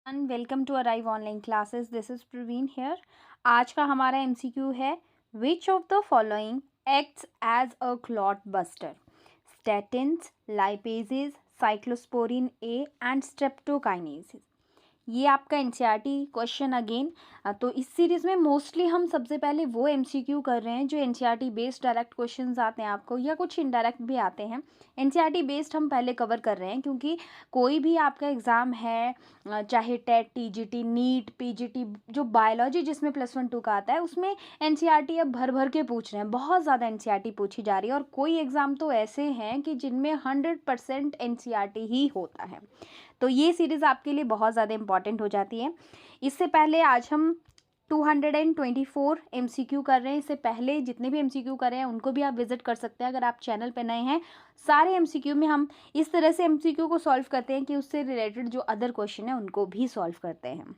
And welcome to arrive online classes. This is Praveen here. आज का हमारा एमसीक्यू है, which of the following acts as a clot buster? Statins, lipases, cyclosporine A and streptokinases. ये आपका NCERT question again. तो इस series में mostly हम सबसे पहले वो एमसीक्यू कर रहे हैं जो एनसीईआरटी बेस्ड डायरेक्ट क्वेश्चंस आते हैं आपको, या कुछ इनडायरेक्ट भी आते हैं। एनसीईआरटी बेस्ड हम पहले कवर कर रहे हैं क्योंकि कोई भी आपका एग्ज़ाम है, चाहे टेट, टीजीटी, नीट, पीजीटी, जो बायोलॉजी जिसमें +1 2 का आता है उसमें एनसीईआरटी अब भर भर के पूछ रहे हैं। बहुत ज़्यादा एनसीईआरटी पूछी जा रही है और कोई एग्ज़ाम तो ऐसे हैं कि जिनमें 100% एनसीईआरटी ही होता है। तो ये सीरीज़ आपके लिए बहुत ज़्यादा इंपॉर्टेंट हो जाती है। इससे पहले आज हम 224 एमसीक्यू कर रहे हैं। इससे पहले जितने भी एमसीक्यू कर रहे हैं उनको भी आप विजिट कर सकते हैं अगर आप चैनल पे नए हैं। सारे एमसीक्यू में हम इस तरह से एमसीक्यू को सॉल्व करते हैं कि उससे रिलेटेड जो अदर क्वेश्चन है उनको भी सॉल्व करते हैं।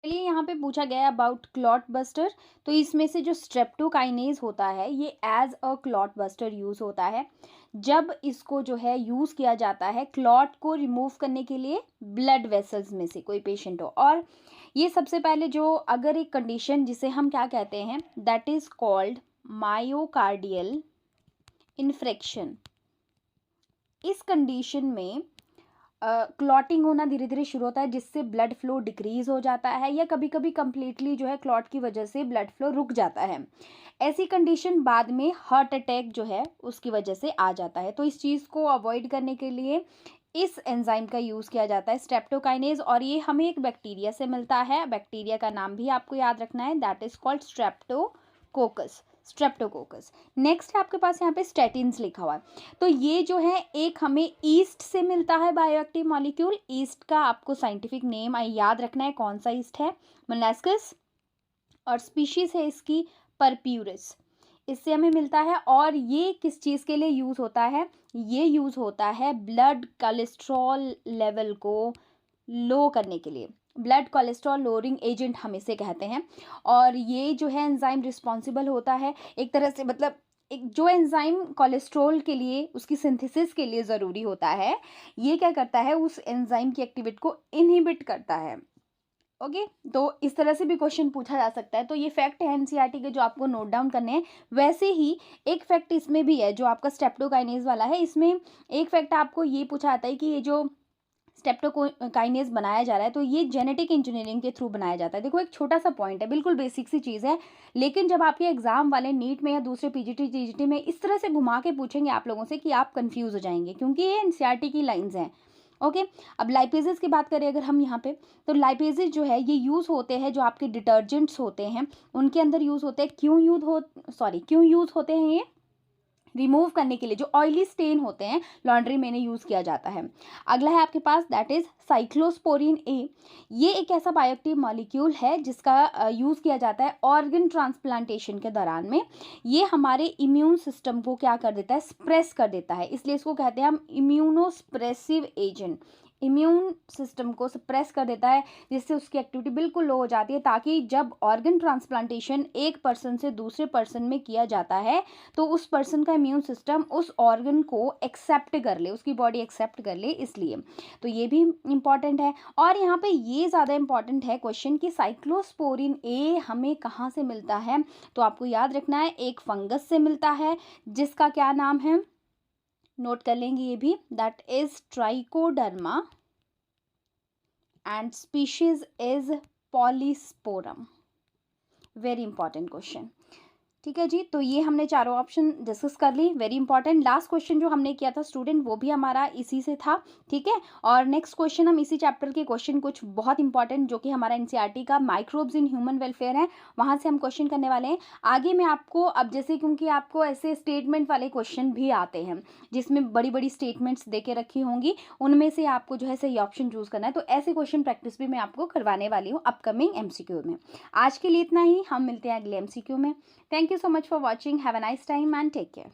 चलिए, यहाँ पे पूछा गया है अबाउट क्लॉट बस्टर। तो इसमें से जो स्ट्रेप्टोकाइनेज होता है ये as a clot buster use होता है जब इसको जो है यूज़ किया जाता है क्लॉट को रिमूव करने के लिए ब्लड वेसल्स में से कोई पेशेंट हो। और ये सबसे पहले जो अगर एक कंडीशन जिसे हम क्या कहते हैं, that is called myocardial infarction. इस कंडीशन में क्लॉटिंग होना धीरे धीरे शुरू होता है जिससे ब्लड फ्लो डिक्रीज हो जाता है, या कभी कभी कम्प्लीटली जो है क्लॉट की वजह से ब्लड फ्लो रुक जाता है। ऐसी कंडीशन बाद में हार्ट अटैक जो है उसकी वजह से आ जाता है। तो इस चीज़ को अवॉइड करने के लिए इस एंजाइम का यूज़ किया जाता है, स्ट्रेप्टोकाइनेज। और ये हमें एक बैक्टीरिया से मिलता है। बैक्टीरिया का नाम भी आपको याद रखना है, that is called Streptococcus. Streptococcus. Next है आपके पास यहाँ पे स्टैटिन्स लिखा हुआ है। तो ये जो है एक हमें ईस्ट से मिलता है बायोएक्टिव मॉलिक्यूल। ईस्ट का आपको साइंटिफिक नेम याद रखना है, कौन सा ईस्ट है, मोलस्कस। और स्पीशीज है इसकी परप्यूरिस, इससे हमें मिलता है। और ये किस चीज़ के लिए यूज़ होता है? ये यूज़ होता है ब्लड कोलेस्ट्रॉल लेवल को लो करने के लिए। ब्लड कोलेस्ट्रॉल लोअरिंग एजेंट हम इसे कहते हैं। और ये जो है एंजाइम रिस्पॉन्सिबल होता है एक तरह से, मतलब एक जो एंजाइम कोलेस्ट्रॉल के लिए उसकी सिंथेसिस के लिए ज़रूरी होता है, ये क्या करता है, उस एंजाइम की एक्टिविटी को इनहिबिट करता है। ओके, तो इस तरह से भी क्वेश्चन पूछा जा सकता है। तो ये फैक्ट है एनसीईआरटी के जो आपको नोट डाउन करने हैं। वैसे ही एक फैक्ट इसमें भी है जो आपका स्ट्रेप्टोकाइनेज वाला है। इसमें एक फैक्ट आपको ये पूछा जाता है कि ये जो स्ट्रेप्टोकाइनेज बनाया जा रहा है तो ये जेनेटिक इंजीनियरिंग के थ्रू बनाया जाता है। देखो, एक छोटा सा पॉइंट है, बिल्कुल बेसिक सी चीज़ है, लेकिन जब आपके एग्जाम वाले नीट में या दूसरे पीजीटी टीजीटी में इस तरह से घुमा के पूछेंगे आप लोगों से कि आप कंफ्यूज हो जाएंगे, क्योंकि ये एनसीईआरटी की लाइंस हैं। ओके, अब लाइपेजेस की बात करें अगर हम यहाँ पे, तो लाइपेजेस जो है ये यूज़ होते हैं, जो आपके डिटर्जेंट्स होते हैं उनके अंदर यूज़ होते हैं। क्यों यूज़ होते हैं ये? रिमूव करने के लिए जो ऑयली स्टेन होते हैं लॉन्ड्री में यूज़ किया जाता है। अगला है आपके पास, दैट इज़ साइक्लोस्पोरिन ए। ये एक ऐसा बायोएक्टिव मॉलिक्यूल है जिसका यूज़ किया जाता है ऑर्गन ट्रांसप्लांटेशन के दौरान में। ये हमारे इम्यून सिस्टम को क्या कर देता है, स्प्रेस कर देता है, इसलिए इसको कहते हैं हम इम्यूनोस्प्रेसिव एजेंट। इम्यून सिस्टम को सप्रेस कर देता है जिससे उसकी एक्टिविटी बिल्कुल लो हो जाती है, ताकि जब ऑर्गन ट्रांसप्लांटेशन एक पर्सन से दूसरे पर्सन में किया जाता है तो उस पर्सन का इम्यून सिस्टम उस ऑर्गन को एक्सेप्ट कर ले, उसकी बॉडी एक्सेप्ट कर ले, इसलिए। तो ये भी इम्पॉर्टेंट है। और यहाँ पे ये ज़्यादा इम्पॉर्टेंट है क्वेश्चन कि साइक्लोस्पोरिन ए हमें कहाँ से मिलता है? तो आपको याद रखना है एक फंगस से मिलता है जिसका क्या नाम है, नोट कर लेंगे ये भी, that is trichoderma and species is polysporum. Very important question. ठीक है जी, तो ये हमने चारों ऑप्शन डिस्कस कर ली, वेरी इंपॉर्टेंट। लास्ट क्वेश्चन जो हमने किया था स्टूडेंट वो भी हमारा इसी से था, ठीक है। और नेक्स्ट क्वेश्चन हम इसी चैप्टर के क्वेश्चन कुछ बहुत इंपॉर्टेंट जो कि हमारा एनसीईआरटी का माइक्रोब्स इन ह्यूमन वेलफेयर है, वहाँ से हम क्वेश्चन करने वाले हैं। आगे मैं आपको अब जैसे, क्योंकि आपको ऐसे स्टेटमेंट वाले क्वेश्चन भी आते हैं जिसमें बड़ी बड़ी स्टेटमेंट्स दे के रखी होंगी, उनमें से आपको जो है सही ऑप्शन चूज़ करना है। तो ऐसे क्वेश्चन प्रैक्टिस भी मैं आपको करवाने वाली हूँ अपकमिंग एमसीक्यू में। आज के लिए इतना ही, हम मिलते हैं अगले एमसीक्यू में। Thank you so much for watching. Have a nice time and take care.